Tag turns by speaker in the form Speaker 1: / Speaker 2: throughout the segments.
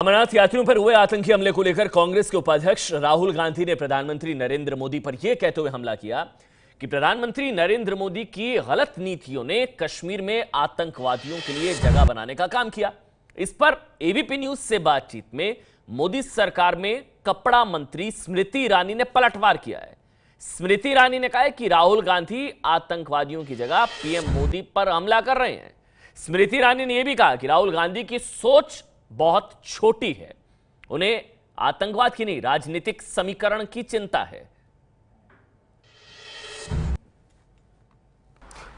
Speaker 1: अमरनाथ यात्रियों पर हुए आतंकी हमले को लेकर कांग्रेस के उपाध्यक्ष राहुल गांधी ने प्रधानमंत्री नरेंद्र मोदी पर यह कहते हुए हमला किया कि प्रधानमंत्री नरेंद्र मोदी की गलत नीतियों ने कश्मीर में आतंकवादियों के लिए जगह बनाने का काम किया। इस पर एबीपी न्यूज से बातचीत में मोदी सरकार में कपड़ा मंत्री स्मृति ईरानी ने पलटवार किया है। स्मृति ईरानी ने कहा है कि राहुल गांधी आतंकवादियों की जगह पीएम मोदी पर हमला कर रहे हैं। स्मृति ईरानी ने यह भी कहा कि राहुल गांधी की सोच बहुत छोटी है, उन्हें आतंकवाद की नहीं राजनीतिक समीकरण की चिंता है।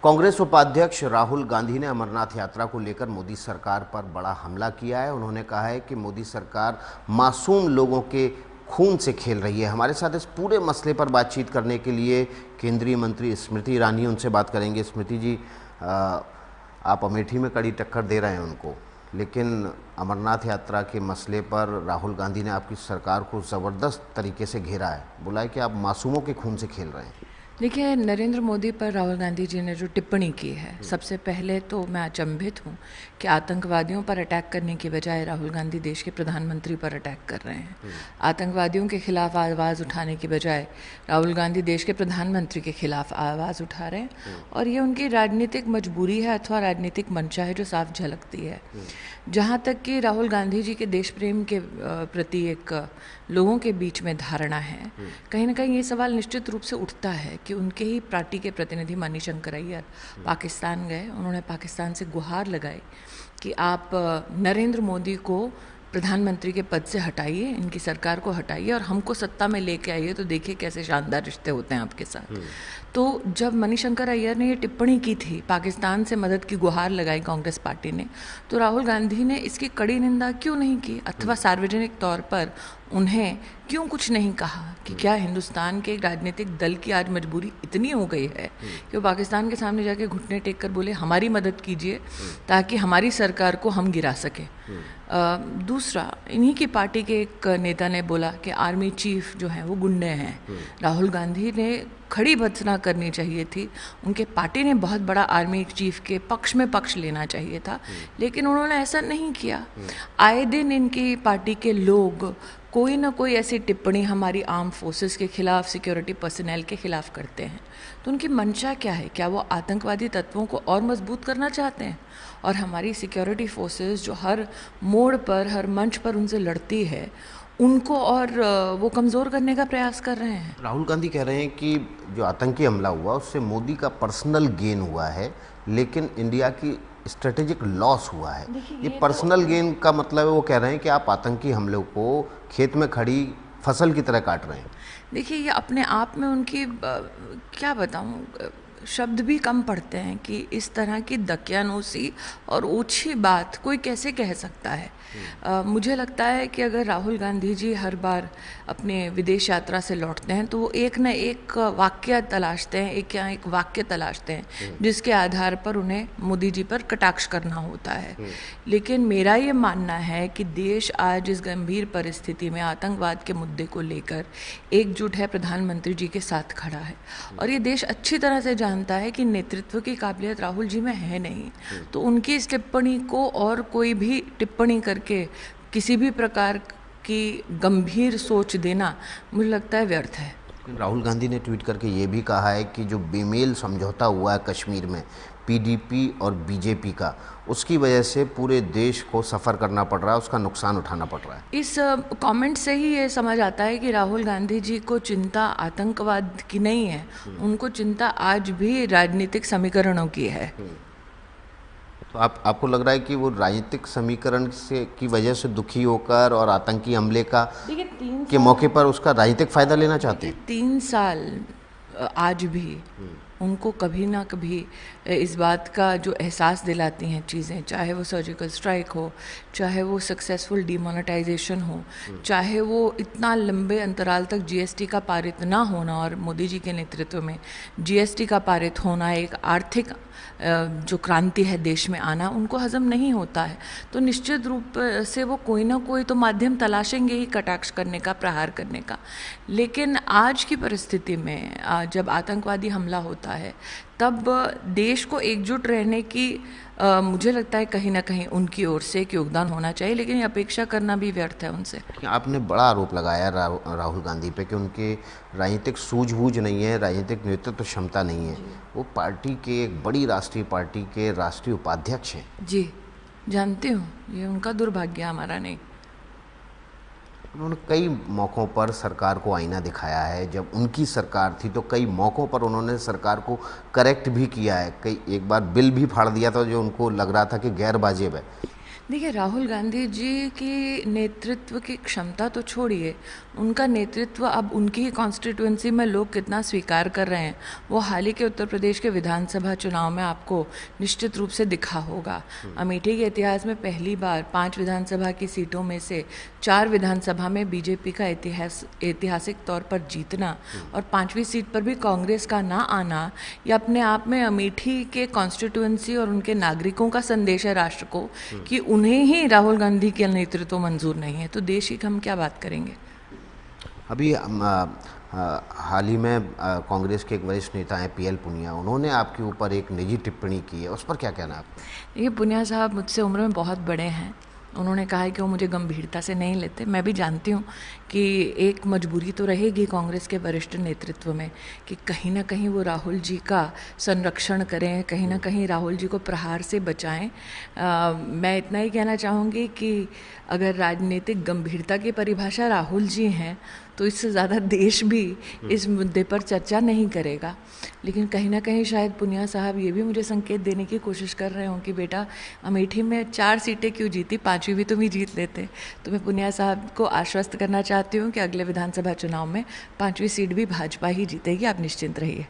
Speaker 2: कांग्रेस उपाध्यक्ष राहुल गांधी ने अमरनाथ यात्रा को लेकर मोदी सरकार पर बड़ा हमला किया है। उन्होंने कहा है कि मोदी सरकार मासूम लोगों के खून से खेल रही है। हमारे साथ इस पूरे मसले पर बातचीत करने के लिए केंद्रीय मंत्री स्मृति ईरानी, उनसे बात करेंगे। स्मृति जी, आप अमेठी में कड़ी टक्कर दे रहे हैं उनको, लेकिन अमरनाथ यात्रा के मसले पर राहुल गांधी ने आपकी सरकार को ज़बरदस्त तरीके से घेरा है, बोला है कि आप मासूमों के खून से खेल रहे हैं।
Speaker 3: देखिए, नरेंद्र मोदी पर राहुल गांधी जी ने जो टिप्पणी की है, सबसे पहले तो मैं अचंभित हूँ कि आतंकवादियों पर अटैक करने की बजाय राहुल गांधी देश के प्रधानमंत्री पर अटैक कर रहे हैं। आतंकवादियों के खिलाफ आवाज़ उठाने की बजाय राहुल गांधी देश के प्रधानमंत्री के खिलाफ आवाज़ उठा रहे हैं, और ये उनकी राजनीतिक मजबूरी है अथवा राजनीतिक मंशा है जो साफ झलकती है। जहाँ तक कि राहुल गांधी जी के देश प्रेम के प्रति एक लोगों के बीच में धारणा है, कहीं ना कहीं ये सवाल निश्चित रूप से उठता है कि उनके ही पार्टी के प्रतिनिधि मणिशंकर अय्यर पाकिस्तान गए। उन्होंने पाकिस्तान से गुहार लगाई कि आप नरेंद्र मोदी को प्रधानमंत्री के पद से हटाइए, इनकी सरकार को हटाइए और हमको सत्ता में लेके आइए, तो देखिए कैसे शानदार रिश्ते होते हैं आपके साथ। तो जब मणिशंकर अय्यर ने ये टिप्पणी की थी, पाकिस्तान से मदद की गुहार लगाई कांग्रेस पार्टी ने, तो राहुल गांधी ने इसकी कड़ी निंदा क्यों नहीं की अथवा सार्वजनिक तौर पर उन्हें क्यों कुछ नहीं कहा कि क्या हिंदुस्तान के राजनीतिक दल की आज मजबूरी इतनी हो गई है कि वो पाकिस्तान के सामने जाके घुटने टेक कर बोले हमारी मदद कीजिए ताकि हमारी सरकार को हम गिरा सकें। दूसरा, इन्हीं की पार्टी के एक नेता ने बोला कि आर्मी चीफ जो है वो गुंडे हैं। राहुल गांधी ने खड़ी भत्सना करनी चाहिए थी, उनके पार्टी ने बहुत बड़ा आर्मी चीफ के पक्ष में पक्ष लेना चाहिए था, लेकिन उन्होंने ऐसा नहीं किया। आए दिन इनकी पार्टी के लोग कोई ना कोई ऐसी टिप्पणी हमारी आर्म फोर्सेस के खिलाफ, सिक्योरिटी पर्सनल के खिलाफ करते हैं। तो उनकी मंशा क्या है? क्या वो आतंकवादी तत्वों को और मजबूत करना चाहते हैं? और हमारी सिक्योरिटी फोर्सेस जो हर मोड़ पर, हर मंच पर उनसे लड़ती है, उनको और वो कमज़ोर करने का प्रयास कर रहे हैं।
Speaker 2: राहुल गांधी कह रहे हैं कि जो आतंकी हमला हुआ उससे मोदी का पर्सनल गेन हुआ है, लेकिन इंडिया की स्ट्रेटेजिक लॉस हुआ है। ये पर्सनल गेन का मतलब है, वो कह रहे हैं कि आप आतंकी हमलों को खेत में खड़ी फसल की तरह काट रहे हैं।
Speaker 3: देखिए, ये अपने आप में उनकी क्या बताऊं, शब्द भी कम पड़ते हैं कि इस तरह की दकियानूसी और ऊंची बात कोई कैसे कह सकता है। मुझे लगता है कि अगर राहुल गांधी जी हर बार अपने विदेश यात्रा से लौटते हैं तो वो एक न एक वाक्य तलाशते हैं, एक वाक्य तलाशते हैं जिसके आधार पर उन्हें मोदी जी पर कटाक्ष करना होता है। लेकिन मेरा ये मानना है कि देश आज इस गंभीर परिस्थिति में आतंकवाद के मुद्दे को लेकर एकजुट है, प्रधानमंत्री जी के साथ खड़ा है, और ये देश अच्छी तरह से जानता है कि नेतृत्व की काबिलियत राहुल जी में है नहीं। तो उनकी इस टिप्पणी को और कोई भी टिप्पणी करके किसी भी प्रकार की गंभीर सोच देना मुझे लगता है व्यर्थ है।
Speaker 2: राहुल गांधी ने ट्वीट करके ये भी कहा है कि जो बेमेल समझौता हुआ है कश्मीर में पीडीपी और बीजेपी का, उसकी वजह से पूरे देश को सफ़र करना पड़ रहा है, उसका नुकसान उठाना पड़ रहा है।
Speaker 3: इस कमेंट से ही ये समझ आता है कि राहुल गांधी जी को चिंता आतंकवाद की नहीं है, उनको चिंता आज भी राजनीतिक समीकरणों की है।
Speaker 2: तो आपको लग रहा है कि वो राजनीतिक समीकरण से की वजह से दुखी होकर और आतंकी हमले का के मौके पर उसका राजनीतिक फायदा लेना चाहते हैं?
Speaker 3: 3 साल आज भी उनको कभी ना कभी इस बात का जो एहसास दिलाती हैं चीज़ें, चाहे वो सर्जिकल स्ट्राइक हो, चाहे वो सक्सेसफुल डिमोनेटाइजेशन हो, चाहे वो इतना लंबे अंतराल तक जीएसटी का पारित ना होना और मोदी जी के नेतृत्व में जीएसटी का पारित होना, एक आर्थिक जो क्रांति है देश में आना, उनको हजम नहीं होता है। तो निश्चित रूप से वो कोई ना कोई तो माध्यम तलाशेंगे ही कटाक्ष करने का, प्रहार करने का। लेकिन आज की परिस्थिति में जब आतंकवादी हमला होता है तब देश को एकजुट रहने की मुझे लगता है कहीं ना कहीं उनकी ओर से एक योगदान होना चाहिए, लेकिन ये अपेक्षा करना भी व्यर्थ है उनसे।
Speaker 2: आपने बड़ा आरोप लगाया राहुल गांधी पे कि उनके राजनीतिक सूझबूझ नहीं है, राजनीतिक नेतृत्व क्षमता नहीं है। वो पार्टी के, एक बड़ी राष्ट्रीय पार्टी के राष्ट्रीय उपाध्यक्ष हैं।
Speaker 3: जी जानती हूँ, ये उनका दुर्भाग्य, हमारा नहीं।
Speaker 2: उन्होंने कई मौक़ों पर सरकार को आईना दिखाया है। जब उनकी सरकार थी तो कई मौक़ों पर उन्होंने सरकार को करेक्ट भी किया है। एक बार बिल भी फाड़ दिया था जो उनको लग रहा था कि गैर वाजिब है।
Speaker 3: देखिए, राहुल गांधी जी की नेतृत्व की क्षमता तो छोड़िए, उनका नेतृत्व अब उनकी ही कॉन्स्टिट्यूएंसी में लोग कितना स्वीकार कर रहे हैं वो हाल ही के उत्तर प्रदेश के विधानसभा चुनाव में आपको निश्चित रूप से दिखा होगा। अमेठी के इतिहास में पहली बार 5 विधानसभा की सीटों में से 4 विधानसभा में बीजेपी का ऐतिहासिक तौर पर जीतना और 5वीं सीट पर भी कांग्रेस का ना आना, ये अपने आप में अमेठी के कॉन्स्टिट्यूएंसी और उनके नागरिकों का संदेश है राष्ट्र को कि उन्हें ही राहुल गांधी का नेतृत्व मंजूर नहीं है। तो देश की हम क्या बात करेंगे।
Speaker 2: अभी हाल ही में कांग्रेस के एक वरिष्ठ नेता हैं PL पुनिया, उन्होंने आपके ऊपर एक निजी टिप्पणी की है, उस पर क्या कहना है आपका?
Speaker 3: ये पुनिया साहब मुझसे उम्र में बहुत बड़े हैं। उन्होंने कहा है कि वो मुझे गंभीरता से नहीं लेते। मैं भी जानती हूँ कि एक मजबूरी तो रहेगी कांग्रेस के वरिष्ठ नेतृत्व में कि कहीं ना कहीं वो राहुल जी का संरक्षण करें, कहीं ना कहीं राहुल जी को प्रहार से बचाएं। मैं इतना ही कहना चाहूँगी कि अगर राजनीतिक गंभीरता की परिभाषा राहुल जी हैं तो इससे ज़्यादा देश भी इस मुद्दे पर चर्चा नहीं करेगा। लेकिन कहीं ना कहीं शायद पुनिया साहब ये भी मुझे संकेत देने की कोशिश कर रहे हों कि बेटा अमेठी में 4 सीटें क्यों जीती, 5वीं भी तुम ही जीत लेते। तो मैं पुनिया साहब को आश्वस्त करना चाहती हूँ कि अगले विधानसभा चुनाव में 5वीं सीट भी भाजपा ही जीतेगी, आप निश्चिंत रहिए।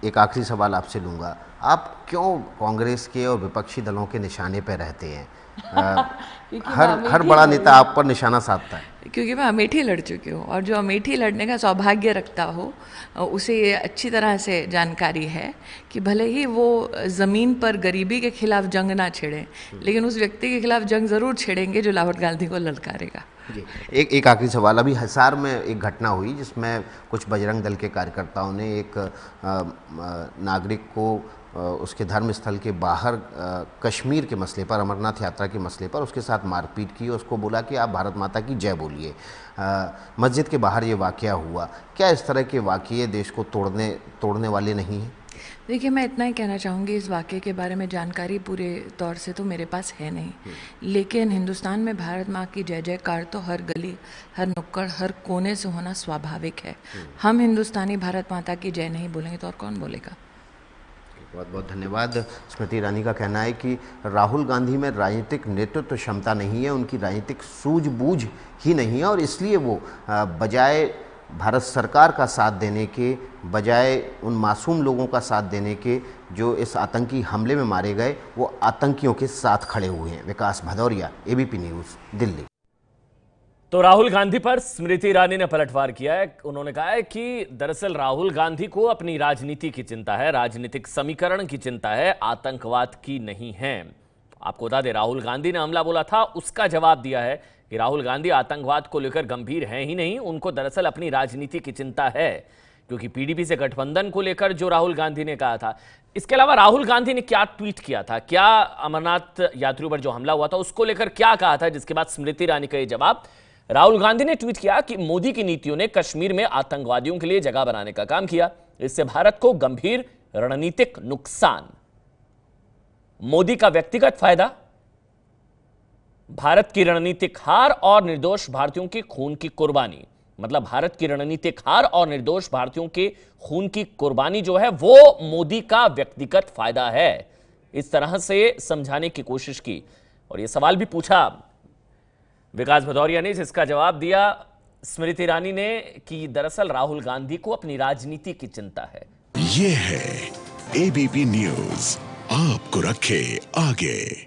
Speaker 2: एक आखिरी सवाल आपसे लूँगा, आप क्यों कांग्रेस के और विपक्षी दलों के निशाने पर रहते हैं? हर बड़ा नेता आप पर निशाना साधता है।
Speaker 3: क्योंकि मैं अमेठी लड़ चुकी हूँ और जो अमेठी लड़ने का सौभाग्य रखता हो उसे ये अच्छी तरह से जानकारी है कि भले ही वो ज़मीन पर गरीबी के खिलाफ जंग ना छेड़ें, लेकिन उस व्यक्ति के खिलाफ जंग ज़रूर छेड़ेंगे जो राहुल गांधी को ललकारेगा।
Speaker 2: जी, एक आखिरी सवाल। अभी हिसार में एक घटना हुई जिसमें कुछ बजरंग दल के कार्यकर्ताओं ने एक नागरिक को उसके धर्म स्थल के बाहर कश्मीर के मसले पर, अमरनाथ यात्रा के मसले पर उसके साथ मारपीट की। उसको बोला कि आप भारत माता की जय बोलिए। मस्जिद के बाहर ये वाकया हुआ। क्या इस तरह के वाकये देश को तोड़ने वाले नहीं हैं?
Speaker 3: देखिए, मैं इतना ही कहना चाहूँगी, इस वाक़ये के बारे में जानकारी पूरे तौर से तो मेरे पास है नहीं, लेकिन हिंदुस्तान में भारत माँ की जय जयकार तो हर गली, हर नुक्कड़, हर कोने से होना स्वाभाविक है। हम हिंदुस्तानी भारत माता की जय नहीं बोलेंगे तो और कौन बोलेगा।
Speaker 2: बहुत बहुत धन्यवाद। स्मृति ईरानी का कहना है कि राहुल गांधी में राजनीतिक नेतृत्व क्षमता नहीं है, उनकी राजनीतिक सूझबूझ ही नहीं है और इसलिए वो बजाय भारत सरकार का साथ देने के, बजाय उन मासूम लोगों का साथ देने के जो इस आतंकी हमले में मारे गए, वो आतंकियों के साथ खड़े हुए हैं। विकास भदौरिया, ABP न्यूज़, दिल्ली।
Speaker 1: तो राहुल गांधी पर स्मृति ईरानी ने पलटवार किया है। उन्होंने कहा है कि दरअसल राहुल गांधी को अपनी राजनीति की चिंता है, राजनीतिक समीकरण की चिंता है, आतंकवाद की नहीं है। आपको बता दें, राहुल गांधी ने हमला बोला था, उसका जवाब दिया है कि राहुल गांधी आतंकवाद को लेकर गंभीर हैं ही नहीं, उनको दरअसल अपनी राजनीति की चिंता है। क्योंकि PDP से गठबंधन को लेकर जो राहुल गांधी ने कहा था, इसके अलावा राहुल गांधी ने क्या ट्वीट किया था, क्या अमरनाथ यात्रियों पर जो हमला हुआ था उसको लेकर क्या कहा था, जिसके बाद स्मृति ईरानी का ये जवाब। राहुल गांधी ने ट्वीट किया कि मोदी की नीतियों ने कश्मीर में आतंकवादियों के लिए जगह बनाने का काम किया, इससे भारत को गंभीर रणनीतिक नुकसान। मोदी का व्यक्तिगत फायदा, भारत की रणनीतिक हार और निर्दोष भारतीयों के खून की कुर्बानी। मतलब भारत की रणनीतिक हार और निर्दोष भारतीयों के खून की कुर्बानी जो है वो मोदी का व्यक्तिगत फायदा है। इस तरह से समझाने की कोशिश की और यह सवाल भी पूछा विकास भदौरिया ने, जिसका जवाब दिया स्मृति ईरानी ने कि दरअसल राहुल गांधी को अपनी राजनीति की चिंता है।
Speaker 4: ये है ABP न्यूज़, आपको रखे आगे।